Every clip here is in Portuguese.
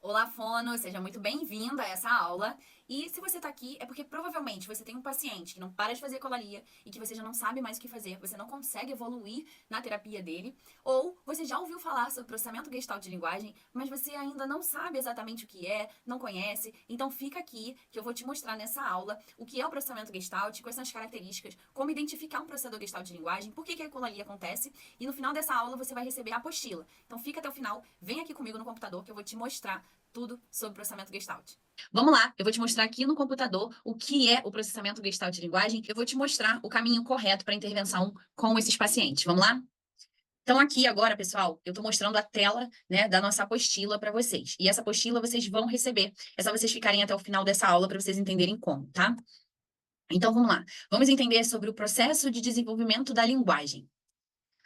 Olá, Fono, seja muito bem-vinda a essa aula. E se você está aqui, é porque provavelmente você tem um paciente que não para de fazer ecolalia e que você já não sabe mais o que fazer, você não consegue evoluir na terapia dele, ou você já ouviu falar sobre processamento gestalt de linguagem, mas você ainda não sabe exatamente o que é, não conhece. Então fica aqui que eu vou te mostrar nessa aula o que é o processamento gestalt, quais são as características, como identificar um processador gestalt de linguagem, por que a ecolalia acontece, e no final dessa aula você vai receber a apostila. Então fica até o final, vem aqui comigo no computador que eu vou te mostrar tudo sobre processamento Gestalt. Vamos lá, eu vou te mostrar aqui no computador o que é o processamento Gestalt de linguagem. Eu vou te mostrar o caminho correto para intervenção com esses pacientes. Vamos lá? Então, aqui agora, pessoal, eu estou mostrando a tela, né, da nossa apostila para vocês. E essa apostila vocês vão receber. É só vocês ficarem até o final dessa aula para vocês entenderem como, tá? Então, vamos lá. Vamos entender sobre o processo de desenvolvimento da linguagem.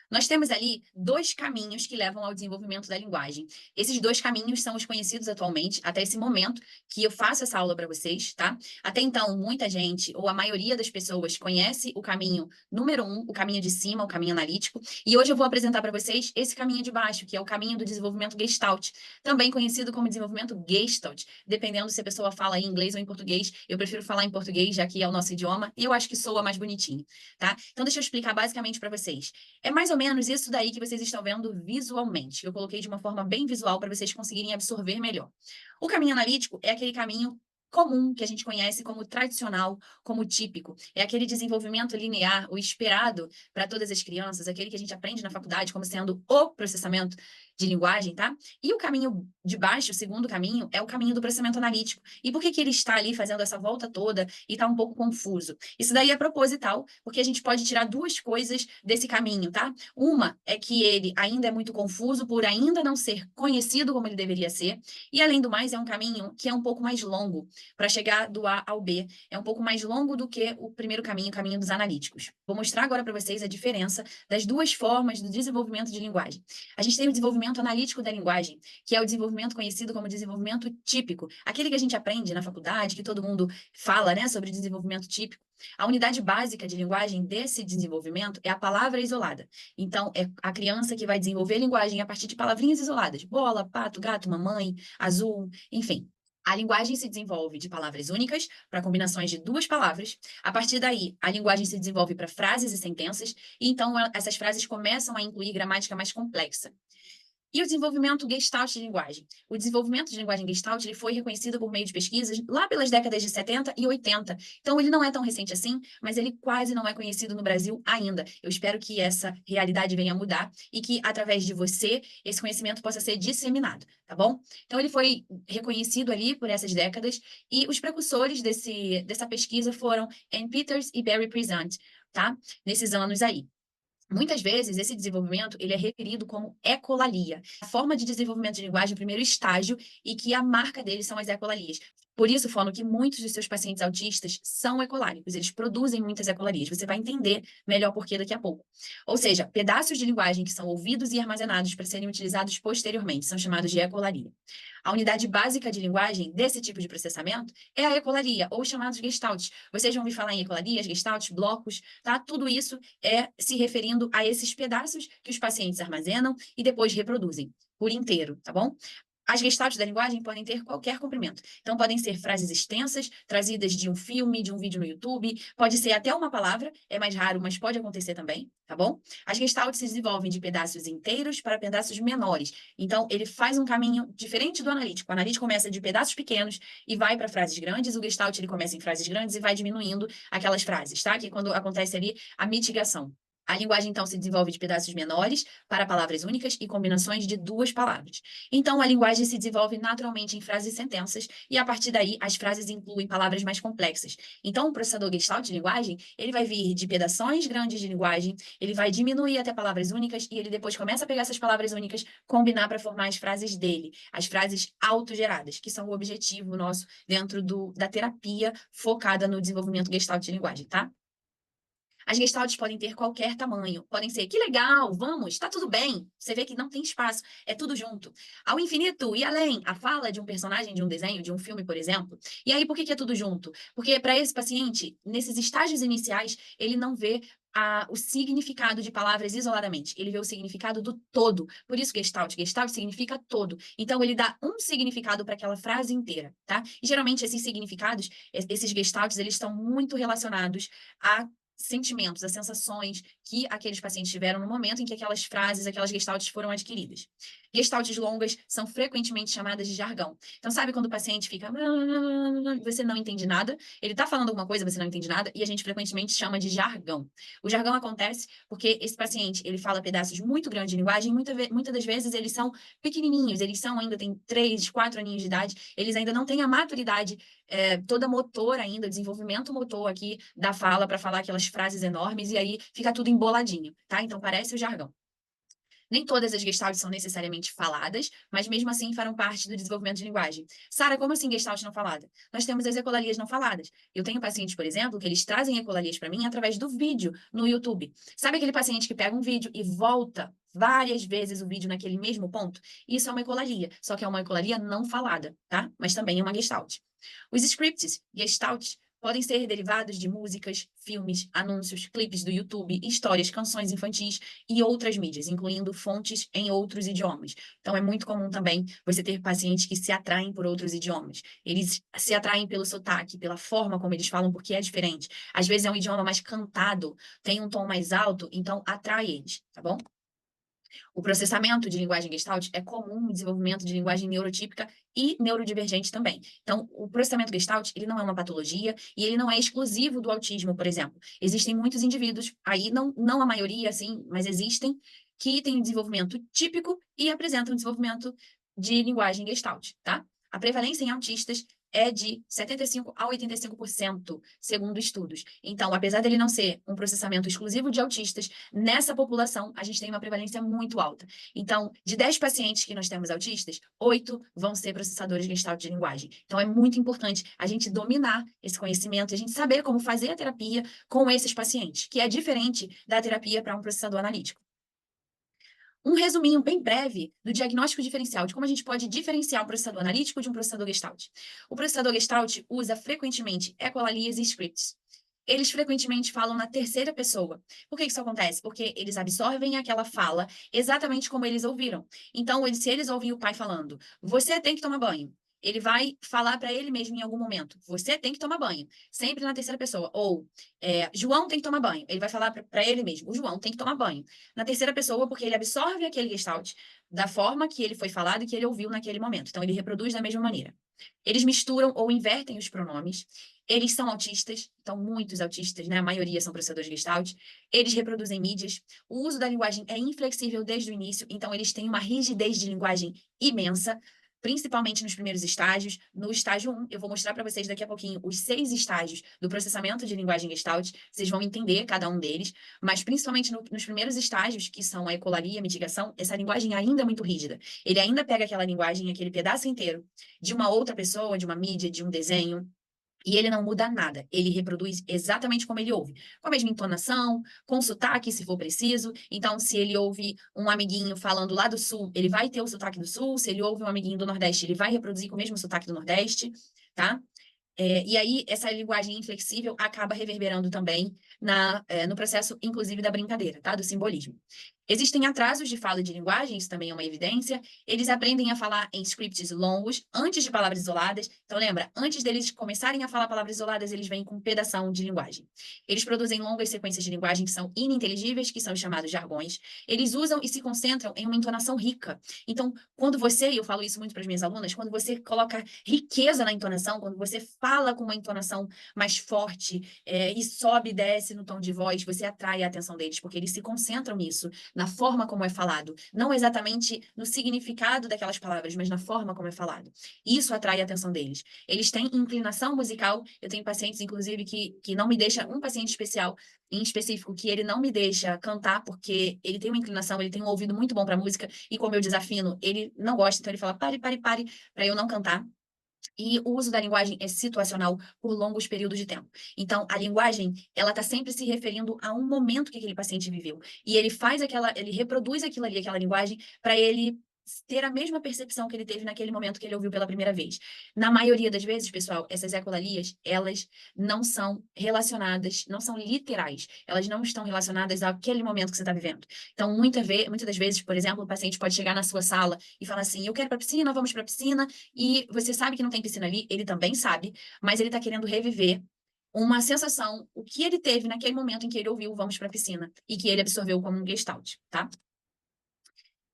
Nós temos ali dois caminhos que levam ao desenvolvimento da linguagem. Esses dois caminhos são os conhecidos atualmente, até esse momento que eu faço essa aula para vocês, tá? Até então, muita gente, ou a maioria das pessoas, conhece o caminho número um, o caminho de cima, o caminho analítico, e hoje eu vou apresentar para vocês esse caminho de baixo, que é o caminho do desenvolvimento Gestalt, também conhecido como desenvolvimento Gestalt, dependendo se a pessoa fala em inglês ou em português. Eu prefiro falar em português, já que é o nosso idioma, e eu acho que soa mais bonitinho, tá? Então, deixa eu explicar basicamente para vocês. É mais ou menos isso daí que vocês estão vendo visualmente. Eu coloquei de uma forma bem visual para vocês conseguirem absorver melhor. O caminho analítico é aquele caminho comum que a gente conhece como tradicional, como típico. É aquele desenvolvimento linear, o esperado para todas as crianças, aquele que a gente aprende na faculdade como sendo o processamento de linguagem, tá? E o caminho de baixo, o segundo caminho, é o caminho do processamento analítico. E por que que ele está ali fazendo essa volta toda e está um pouco confuso? Isso daí é proposital, porque a gente pode tirar duas coisas desse caminho, tá? Uma é que ele ainda é muito confuso por ainda não ser conhecido como ele deveria ser, e além do mais, é um caminho que é um pouco mais longo para chegar do A ao B. É um pouco mais longo do que o primeiro caminho, o caminho dos analíticos. Vou mostrar agora para vocês a diferença das duas formas do desenvolvimento de linguagem. A gente tem o desenvolvimento analítico da linguagem, que é o desenvolvimento conhecido como desenvolvimento típico, aquele que a gente aprende na faculdade, que todo mundo fala, né, sobre desenvolvimento típico. A unidade básica de linguagem desse desenvolvimento é a palavra isolada. Então, é a criança que vai desenvolver a linguagem a partir de palavrinhas isoladas: bola, pato, gato, mamãe, azul, enfim. A linguagem se desenvolve de palavras únicas para combinações de duas palavras. A partir daí, a linguagem se desenvolve para frases e sentenças, e então essas frases começam a incluir gramática mais complexa. E o desenvolvimento Gestalt de linguagem? O desenvolvimento de linguagem Gestalt ele foi reconhecido por meio de pesquisas lá pelas décadas de 70 e 80. Então, ele não é tão recente assim, mas ele quase não é conhecido no Brasil ainda. Eu espero que essa realidade venha a mudar e que, através de você, esse conhecimento possa ser disseminado, tá bom? Então, ele foi reconhecido ali por essas décadas e os precursores dessa pesquisa foram Ann Peters e Barry Present, tá? Nesses anos aí. Muitas vezes, esse desenvolvimento ele é referido como ecolalia, a forma de desenvolvimento de linguagem, o primeiro estágio, e que a marca deles são as ecolalias. Por isso, Fono, que muitos dos seus pacientes autistas são ecolálicos, eles produzem muitas ecolalias. Você vai entender melhor por que daqui a pouco. Ou seja, pedaços de linguagem que são ouvidos e armazenados para serem utilizados posteriormente são chamados de ecolalia. A unidade básica de linguagem desse tipo de processamento é a ecolalia, ou chamados gestaltes. Vocês vão ouvir falar em ecolalias, gestaltes, blocos, tá? Tudo isso é se referindo a esses pedaços que os pacientes armazenam e depois reproduzem por inteiro, tá bom? As gestaltes da linguagem podem ter qualquer comprimento. Então, podem ser frases extensas, trazidas de um filme, de um vídeo no YouTube, pode ser até uma palavra, é mais raro, mas pode acontecer também, tá bom? As gestaltes se desenvolvem de pedaços inteiros para pedaços menores. Então, ele faz um caminho diferente do analítico. O analítico começa de pedaços pequenos e vai para frases grandes, o gestalt ele começa em frases grandes e vai diminuindo aquelas frases, tá? Que é quando acontece ali a mitigação. A linguagem, então, se desenvolve de pedaços menores para palavras únicas e combinações de duas palavras. Então, a linguagem se desenvolve naturalmente em frases e sentenças, e a partir daí, as frases incluem palavras mais complexas. Então, o processador Gestalt de linguagem, ele vai vir de pedaços grandes de linguagem, ele vai diminuir até palavras únicas, e ele depois começa a pegar essas palavras únicas, combinar para formar as frases dele, as frases autogeradas, que são o objetivo nosso dentro da terapia focada no desenvolvimento Gestalt de linguagem, tá? As gestaltes podem ter qualquer tamanho, podem ser, que legal, vamos, está tudo bem. Você vê que não tem espaço, é tudo junto. Ao infinito e além, a fala de um personagem de um desenho, de um filme, por exemplo. E aí, por que que é tudo junto? Porque para esse paciente, nesses estágios iniciais, ele não vê o significado de palavras isoladamente, ele vê o significado do todo. Por isso, Gestalt. Gestalt significa todo. Então, ele dá um significado para aquela frase inteira, tá? E geralmente esses significados, esses Gestalts, eles estão muito relacionados a sentimentos, a sensações que aqueles pacientes tiveram no momento em que aquelas frases, aquelas gestaltes foram adquiridas. Gestaltes longas são frequentemente chamadas de jargão. Então, sabe quando o paciente fica, você não entende nada, ele está falando alguma coisa, você não entende nada, e a gente frequentemente chama de jargão. O jargão acontece porque esse paciente, ele fala pedaços muito grandes de linguagem, muitas das vezes eles são pequenininhos, eles são ainda, tem 3, 4 aninhos de idade, eles ainda não têm a maturidade toda motor ainda, desenvolvimento motor aqui da fala para falar aquelas frases enormes, e aí fica tudo emboladinho, tá? Então parece o jargão. Nem todas as gestaltes são necessariamente faladas, mas mesmo assim farão parte do desenvolvimento de linguagem. Sara, como assim gestalt não falada? Nós temos as ecolalias não faladas. Eu tenho pacientes, por exemplo, que eles trazem ecolalias para mim através do vídeo no YouTube. Sabe aquele paciente que pega um vídeo e volta várias vezes o vídeo naquele mesmo ponto? Isso é uma ecolalia, só que é uma ecolalia não falada, tá? Mas também é uma gestalt. Os scripts, gestalts, podem ser derivados de músicas, filmes, anúncios, clipes do YouTube, histórias, canções infantis e outras mídias, incluindo fontes em outros idiomas. Então, é muito comum também você ter pacientes que se atraem por outros idiomas. Eles se atraem pelo sotaque, pela forma como eles falam, porque é diferente. Às vezes é um idioma mais cantado, tem um tom mais alto, então atrai eles, tá bom? O processamento de linguagem Gestalt é comum no desenvolvimento de linguagem neurotípica e neurodivergente também. Então, o processamento Gestalt, ele não é uma patologia e ele não é exclusivo do autismo, por exemplo. Existem muitos indivíduos, aí não a maioria, assim, mas existem, que têm um desenvolvimento típico e apresentam um desenvolvimento de linguagem Gestalt, tá? A prevalência em autistas é de 75 a 85%, segundo estudos. Então, apesar dele não ser um processamento exclusivo de autistas, nessa população a gente tem uma prevalência muito alta. Então, de 10 pacientes que nós temos autistas, 8 vão ser processadores Gestalt de linguagem. Então, é muito importante a gente dominar esse conhecimento, a gente saber como fazer a terapia com esses pacientes, que é diferente da terapia para um processador analítico. Um resuminho bem breve do diagnóstico diferencial, de como a gente pode diferenciar um processador analítico de um processador Gestalt. O processador Gestalt usa frequentemente ecolalias e scripts. Eles frequentemente falam na terceira pessoa. Por que isso acontece? Porque eles absorvem aquela fala exatamente como eles ouviram. Então, se eles ouvem o pai falando, você tem que tomar banho, ele vai falar para ele mesmo em algum momento, você tem que tomar banho, sempre na terceira pessoa. Ou, João tem que tomar banho, ele vai falar para ele mesmo, o João tem que tomar banho. Na terceira pessoa, porque ele absorve aquele gestalt da forma que ele foi falado e que ele ouviu naquele momento. Então, ele reproduz da mesma maneira. Eles misturam ou invertem os pronomes. Eles são autistas, então muitos autistas, né? A maioria são processadores Gestalt. Eles reproduzem mídias. O uso da linguagem é inflexível desde o início, então eles têm uma rigidez de linguagem imensa, principalmente nos primeiros estágios. No estágio 1, eu vou mostrar para vocês daqui a pouquinho os 6 estágios do processamento de linguagem Gestalt. Vocês vão entender cada um deles, mas principalmente nos primeiros estágios, que são a ecolalia, a mitigação, essa linguagem ainda é muito rígida. Ele ainda pega aquela linguagem, aquele pedaço inteiro de uma outra pessoa, de uma mídia, de um desenho, e ele não muda nada. Ele reproduz exatamente como ele ouve. Com a mesma entonação, com sotaque, se for preciso. Então, se ele ouve um amiguinho falando lá do sul, ele vai ter o sotaque do sul. Se ele ouve um amiguinho do Nordeste, ele vai reproduzir com o mesmo sotaque do Nordeste, tá? E aí, essa linguagem inflexível acaba reverberando também no processo, inclusive, da brincadeira, tá? Do simbolismo. Existem atrasos de fala e de linguagem, isso também é uma evidência. Eles aprendem a falar em scripts longos, antes de palavras isoladas. Então, lembra, antes deles começarem a falar palavras isoladas, eles vêm com pedação de linguagem. Eles produzem longas sequências de linguagem que são ininteligíveis, que são os chamados jargões. Eles usam e se concentram em uma entonação rica. Então, quando você, e eu falo isso muito para as minhas alunas, quando você coloca riqueza na entonação, quando você fala com uma entonação mais forte, e sobe e desce no tom de voz, você atrai a atenção deles, porque eles se concentram nisso, na forma como é falado, não exatamente no significado daquelas palavras, mas na forma como é falado. Isso atrai a atenção deles. Eles têm inclinação musical. Eu tenho pacientes, inclusive, que não me deixa, um paciente especial, em específico, que ele não me deixa cantar, porque ele tem uma inclinação, ele tem um ouvido muito bom para música, e como eu desafino, ele não gosta, então ele fala, pare, pare, pare, para eu não cantar. E o uso da linguagem é situacional por longos períodos de tempo. Então, a linguagem, ela está sempre se referindo a um momento que aquele paciente viveu. E ele reproduz aquilo ali, aquela linguagem, para ele ter a mesma percepção que ele teve naquele momento que ele ouviu pela primeira vez. Na maioria das vezes, pessoal, essas ecolalias, elas não são relacionadas, não são literais, elas não estão relacionadas àquele momento que você está vivendo. Então, muitas das vezes, por exemplo, o paciente pode chegar na sua sala e falar assim: eu quero ir para a piscina, vamos para a piscina, e você sabe que não tem piscina ali, ele também sabe, mas ele está querendo reviver uma sensação, o que ele teve naquele momento em que ele ouviu vamos para a piscina e que ele absorveu como um gestalt, tá?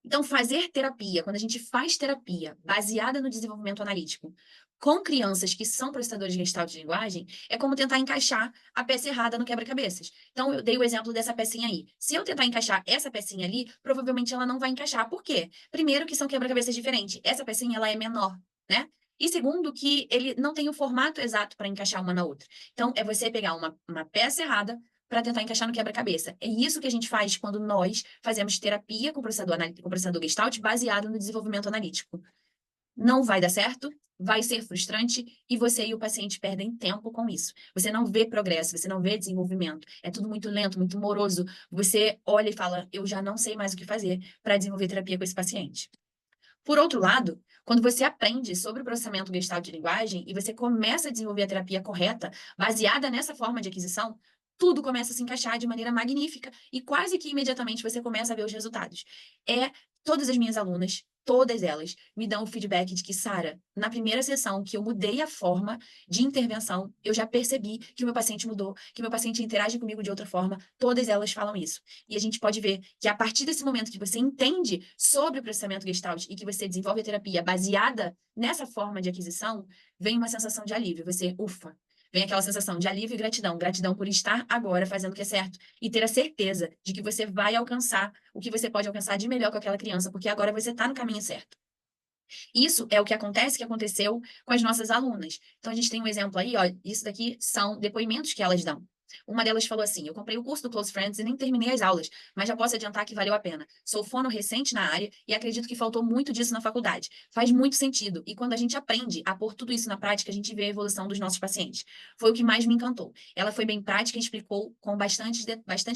Então, fazer terapia, quando a gente faz terapia baseada no desenvolvimento analítico com crianças que são processadores de gestalt de linguagem, é como tentar encaixar a peça errada no quebra-cabeças. Então, eu dei o exemplo dessa pecinha aí. Se eu tentar encaixar essa pecinha ali, provavelmente ela não vai encaixar. Por quê? Primeiro, que são quebra-cabeças diferentes. Essa pecinha, ela é menor, né? E segundo, que ele não tem o formato exato para encaixar uma na outra. Então, é você pegar uma peça errada para tentar encaixar no quebra-cabeça. É isso que a gente faz quando nós fazemos terapia com processador Gestalt baseado no desenvolvimento analítico. Não vai dar certo, vai ser frustrante e você e o paciente perdem tempo com isso. Você não vê progresso, você não vê desenvolvimento. É tudo muito lento, muito moroso. Você olha e fala: eu já não sei mais o que fazer para desenvolver terapia com esse paciente. Por outro lado, quando você aprende sobre o processamento gestalt de linguagem e você começa a desenvolver a terapia correta, baseada nessa forma de aquisição, tudo começa a se encaixar de maneira magnífica e quase que imediatamente você começa a ver os resultados. Todas as minhas alunas, todas elas, me dão o feedback de que, Sara, na primeira sessão que eu mudei a forma de intervenção, eu já percebi que o meu paciente mudou, que o meu paciente interage comigo de outra forma. Todas elas falam isso. E a gente pode ver que a partir desse momento que você entende sobre o processamento Gestalt e que você desenvolve a terapia baseada nessa forma de aquisição, vem uma sensação de alívio. Você, ufa, vem aquela sensação de alívio e gratidão. Gratidão por estar agora fazendo o que é certo e ter a certeza de que você vai alcançar o que você pode alcançar de melhor com aquela criança, porque agora você está no caminho certo. Isso é o que acontece, que aconteceu com as nossas alunas. Então, a gente tem um exemplo aí, ó, isso daqui são depoimentos que elas dão. Uma delas falou assim: eu comprei o curso do Close Friends e nem terminei as aulas, mas já posso adiantar que valeu a pena. Sou fono recente na área e acredito que faltou muito disso na faculdade. Faz muito sentido. E quando a gente aprende a pôr tudo isso na prática, a gente vê a evolução dos nossos pacientes. Foi o que mais me encantou. Ela foi bem prática e explicou com bastante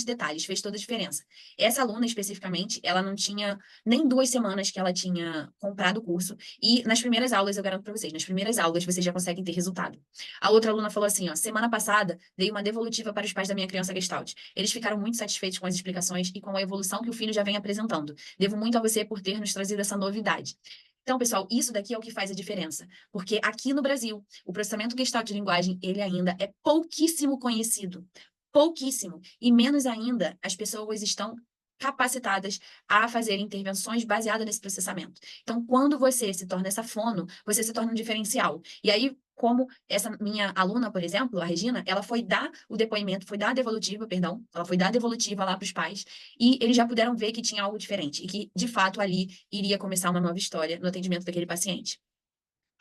detalhes, fez toda a diferença. Essa aluna, especificamente, ela não tinha nem 2 semanas que ela tinha comprado o curso e nas primeiras aulas, eu garanto para vocês, nas primeiras aulas vocês já conseguem ter resultado. A outra aluna falou assim, ó: semana passada dei uma devolutiva para os pais da minha criança Gestalt. Eles ficaram muito satisfeitos com as explicações e com a evolução que o filho já vem apresentando. Devo muito a você por ter nos trazido essa novidade. Então, pessoal, isso daqui é o que faz a diferença. Porque aqui no Brasil, o processamento Gestalt de linguagem, ele ainda é pouquíssimo conhecido. Pouquíssimo. E menos ainda, as pessoas estão capacitadas a fazer intervenções baseadas nesse processamento. Então, quando você se torna essa fono, você se torna um diferencial. E aí, como essa minha aluna, por exemplo, a Regina, ela foi dar o depoimento, foi dar a devolutiva, perdão, ela foi dar a devolutiva lá para os pais, e eles já puderam ver que tinha algo diferente, e que, de fato, ali iria começar uma nova história no atendimento daquele paciente.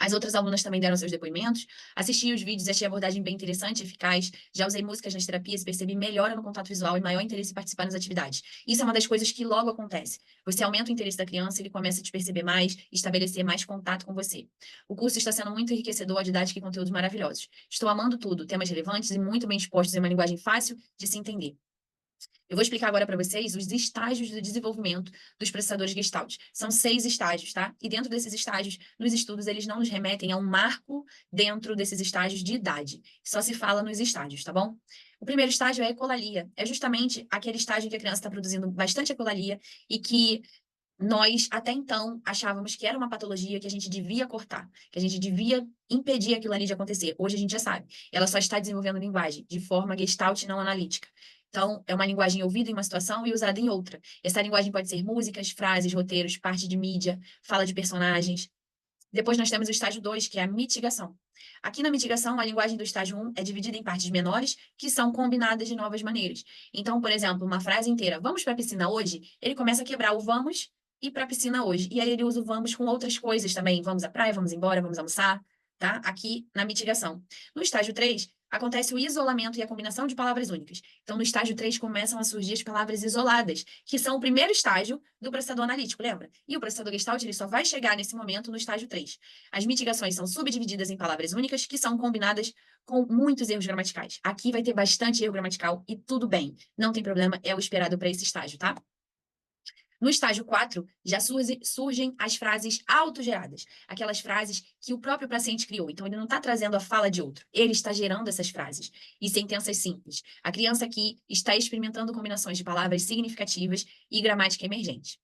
As outras alunas também deram seus depoimentos. Assisti os vídeos e achei a abordagem bem interessante e eficaz. Já usei músicas nas terapias e percebi melhora no contato visual e maior interesse em participar das atividades. Isso é uma das coisas que logo acontece. Você aumenta o interesse da criança, ele começa a te perceber mais, estabelecer mais contato com você. O curso está sendo muito enriquecedor, a didática e conteúdos maravilhosos. Estou amando tudo, temas relevantes e muito bem expostos em uma linguagem fácil de se entender. Eu vou explicar agora para vocês os estágios do desenvolvimento dos processadores Gestalt. São 6 estágios, tá? E dentro desses estágios, nos estudos, eles não nos remetem a um marco dentro desses estágios de idade. Só se fala nos estágios, tá bom? O primeiro estágio é a ecolalia. É justamente aquele estágio em que a criança está produzindo bastante ecolalia e que nós, até então, achávamos que era uma patologia que a gente devia cortar, que a gente devia impedir aquilo ali de acontecer. Hoje a gente já sabe. Ela só está desenvolvendo linguagem de forma gestalt não analítica. Então, é uma linguagem ouvida em uma situação e usada em outra. Essa linguagem pode ser músicas, frases, roteiros, parte de mídia, fala de personagens. Depois nós temos o estágio 2, que é a mitigação. Aqui na mitigação, a linguagem do estágio 1 é dividida em partes menores, que são combinadas de novas maneiras. Então, por exemplo, uma frase inteira, vamos para a piscina hoje? Ele começa a quebrar o vamos e para a piscina hoje. E aí ele usa o vamos com outras coisas também. Vamos à praia, vamos embora, vamos almoçar, tá? Aqui na mitigação. No estágio 3, acontece o isolamento e a combinação de palavras únicas. Então, no estágio 3, começam a surgir as palavras isoladas, que são o primeiro estágio do processador analítico, lembra? E o processador Gestalt ele só vai chegar nesse momento no estágio 3. As mitigações são subdivididas em palavras únicas, que são combinadas com muitos erros gramaticais. Aqui vai ter bastante erro gramatical e tudo bem, não tem problema, é o esperado para esse estágio, tá? No estágio 4, já surgem as frases autogeradas, aquelas frases que o próprio paciente criou. Então, ele não está trazendo a fala de outro, ele está gerando essas frases e sentenças simples. A criança aqui está experimentando combinações de palavras significativas e gramática emergente.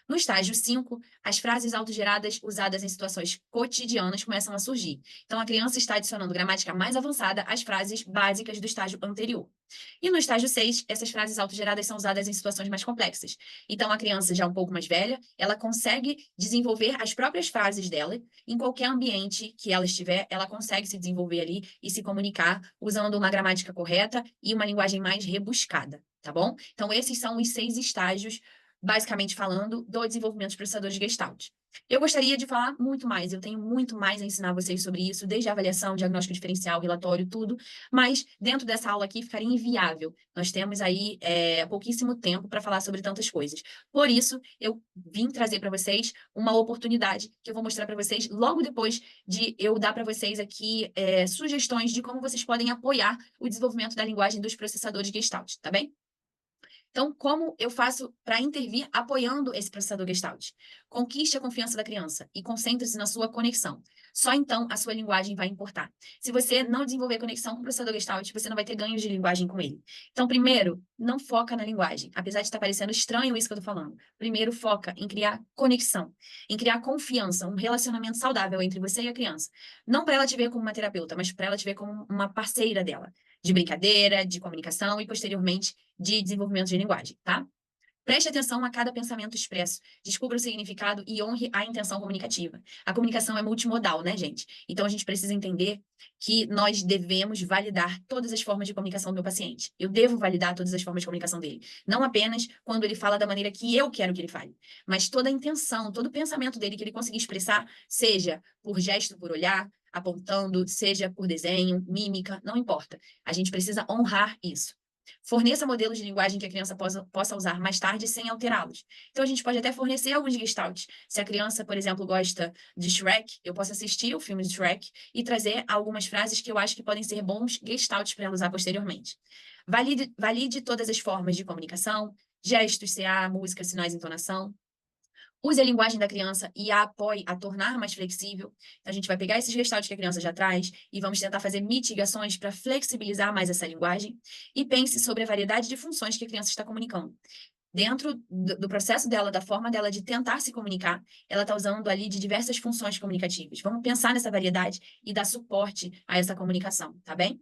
No estágio 5, as frases autogeradas usadas em situações cotidianas começam a surgir. Então, a criança está adicionando gramática mais avançada às frases básicas do estágio anterior. E no estágio 6, essas frases autogeradas são usadas em situações mais complexas. Então, a criança já um pouco mais velha, ela consegue desenvolver as próprias frases dela, em qualquer ambiente que ela estiver, ela consegue se desenvolver ali e se comunicar usando uma gramática correta e uma linguagem mais rebuscada, tá bom? Então, esses são os 6 estágios basicamente falando, do desenvolvimento de processadores Gestalt. Eu gostaria de falar muito mais, eu tenho muito mais a ensinar vocês sobre isso, desde a avaliação, diagnóstico diferencial, relatório, tudo, mas dentro dessa aula aqui ficaria inviável. Nós temos aí pouquíssimo tempo para falar sobre tantas coisas. Por isso, eu vim trazer para vocês uma oportunidade que eu vou mostrar para vocês logo depois de eu dar para vocês aqui sugestões de como vocês podem apoiar o desenvolvimento da linguagem dos processadores Gestalt, tá bem? Então, como eu faço para intervir apoiando esse processador Gestalt? Conquiste a confiança da criança e concentre-se na sua conexão. Só então a sua linguagem vai importar. Se você não desenvolver conexão com o processador Gestalt, você não vai ter ganhos de linguagem com ele. Então, primeiro, não foca na linguagem. Apesar de estar parecendo estranho isso que eu estou falando. Primeiro, foca em criar conexão, em criar confiança, um relacionamento saudável entre você e a criança. Não para ela te ver como uma terapeuta, mas para ela te ver como uma parceira dela, de brincadeira, de comunicação e, posteriormente, de desenvolvimento de linguagem, tá? Preste atenção a cada pensamento expresso, descubra o significado e honre a intenção comunicativa. A comunicação é multimodal, né, gente? Então a gente precisa entender que nós devemos validar todas as formas de comunicação do meu paciente. Eu devo validar todas as formas de comunicação dele. Não apenas quando ele fala da maneira que eu quero que ele fale, mas toda a intenção, todo o pensamento dele que ele conseguir expressar, seja por gesto, por olhar, apontando, seja por desenho, mímica, não importa. A gente precisa honrar isso. Forneça modelos de linguagem que a criança possa usar mais tarde sem alterá-los. Então, a gente pode até fornecer alguns gestalts. Se a criança, por exemplo, gosta de Shrek, eu posso assistir o filme de Shrek e trazer algumas frases que eu acho que podem ser bons gestalts para ela usar posteriormente. Valide todas as formas de comunicação, gestos, CA, música, sinais, entonação. Use a linguagem da criança e a apoie a tornar mais flexível. Então, a gente vai pegar esses gestaltes que a criança já traz e vamos tentar fazer mitigações para flexibilizar mais essa linguagem. E pense sobre a variedade de funções que a criança está comunicando. Dentro do processo dela, da forma dela de tentar se comunicar, ela está usando ali de diversas funções comunicativas. Vamos pensar nessa variedade e dar suporte a essa comunicação, tá bem?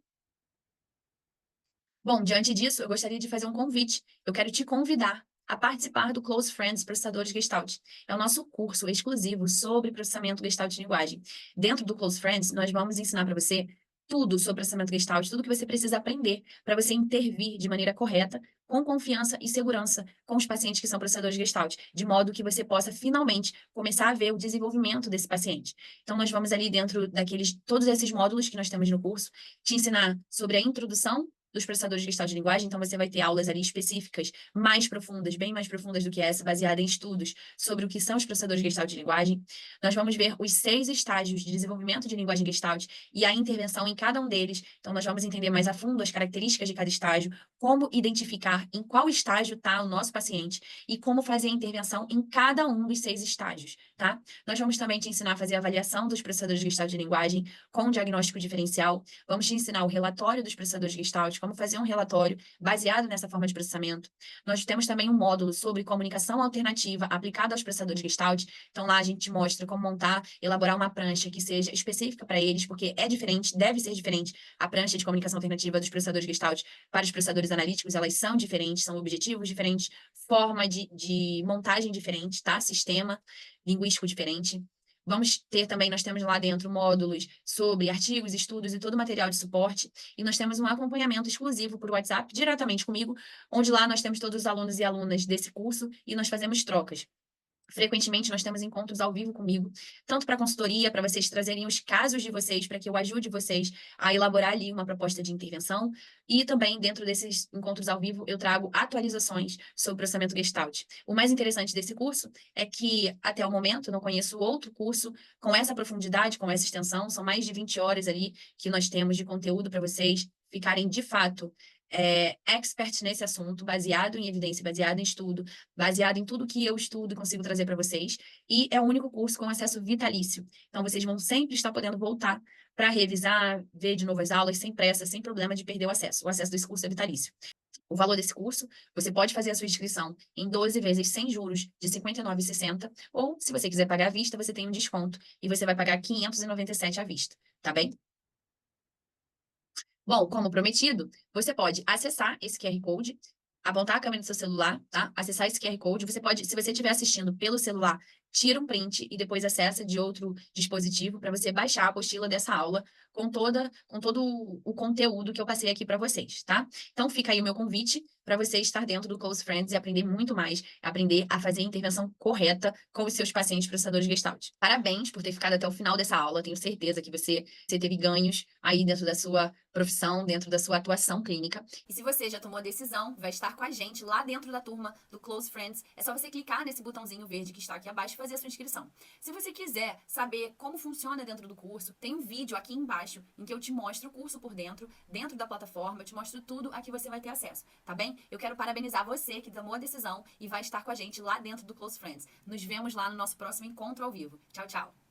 Bom, diante disso, eu gostaria de fazer um convite. Eu quero te convidar a participar do Close Friends Processadores Gestalt. É o nosso curso exclusivo sobre processamento Gestalt de linguagem. Dentro do Close Friends, nós vamos ensinar para você tudo sobre processamento Gestalt, tudo que você precisa aprender para você intervir de maneira correta, com confiança e segurança com os pacientes que são processadores Gestalt, de modo que você possa finalmente começar a ver o desenvolvimento desse paciente. Então, nós vamos ali dentro daqueles todos esses módulos que nós temos no curso, te ensinar sobre a introdução dos processadores de Gestalt de linguagem, então você vai ter aulas ali específicas, mais profundas, bem mais profundas do que essa, baseada em estudos sobre o que são os processadores de Gestalt de linguagem. Nós vamos ver os 6 estágios de desenvolvimento de linguagem Gestalt e a intervenção em cada um deles. Então, nós vamos entender mais a fundo as características de cada estágio, como identificar em qual estágio está o nosso paciente e como fazer a intervenção em cada um dos 6 estágios, tá? Nós vamos também te ensinar a fazer a avaliação dos processadores de Gestalt de linguagem com diagnóstico diferencial. Vamos te ensinar o relatório dos processadores de Gestalt, como fazer um relatório baseado nessa forma de processamento. Nós temos também um módulo sobre comunicação alternativa aplicada aos processadores Gestalt. Então, lá a gente mostra como montar, elaborar uma prancha que seja específica para eles, porque é diferente, deve ser diferente a prancha de comunicação alternativa dos processadores Gestalt para os processadores analíticos, elas são diferentes, são objetivos diferentes, forma de montagem diferente, tá? Sistema linguístico diferente. Vamos ter também, nós temos lá dentro módulos sobre artigos, estudos e todo o material de suporte. E nós temos um acompanhamento exclusivo por WhatsApp, diretamente comigo, onde lá nós temos todos os alunos e alunas desse curso e nós fazemos trocas. Frequentemente, nós temos encontros ao vivo comigo, tanto para consultoria, para vocês trazerem os casos de vocês, para que eu ajude vocês a elaborar ali uma proposta de intervenção. E também, dentro desses encontros ao vivo, eu trago atualizações sobre o processamento Gestalt. O mais interessante desse curso é que, até o momento, não conheço outro curso com essa profundidade, com essa extensão. São mais de 20 horas ali que nós temos de conteúdo para vocês ficarem, de fato, expert nesse assunto, baseado em evidência, baseado em estudo, baseado em tudo que eu estudo e consigo trazer para vocês. E é o único curso com acesso vitalício. Então, vocês vão sempre estar podendo voltar para revisar, ver de novo as aulas, sem pressa, sem problema de perder o acesso. O acesso desse curso é vitalício. O valor desse curso, você pode fazer a sua inscrição em 12 vezes sem juros de R$ 59,60, ou se você quiser pagar à vista, você tem um desconto e você vai pagar R$ 597 à vista, tá bem? Bom, como prometido, você pode acessar esse QR Code, apontar a câmera do seu celular, tá? Acessar esse QR Code. Você pode, se você estiver assistindo pelo celular, tira um print e depois acessa de outro dispositivo para você baixar a apostila dessa aula com todo o conteúdo que eu passei aqui para vocês, tá? Então fica aí o meu convite para você estar dentro do Close Friends e aprender muito mais, aprender a fazer a intervenção correta com os seus pacientes processadores Gestalt. Parabéns por ter ficado até o final dessa aula. Tenho certeza que você teve ganhos aí dentro da sua profissão, dentro da sua atuação clínica. E se você já tomou a decisão, vai estar com a gente lá dentro da turma do Close Friends, é só você clicar nesse botãozinho verde que está aqui abaixo e fazer a sua inscrição. Se você quiser saber como funciona dentro do curso, tem um vídeo aqui embaixo em que eu te mostro o curso por dentro da plataforma, eu te mostro tudo a que você vai ter acesso, tá bem? Eu quero parabenizar você que tomou a decisão e vai estar com a gente lá dentro do Close Friends. Nos vemos lá no nosso próximo encontro ao vivo. Tchau, tchau!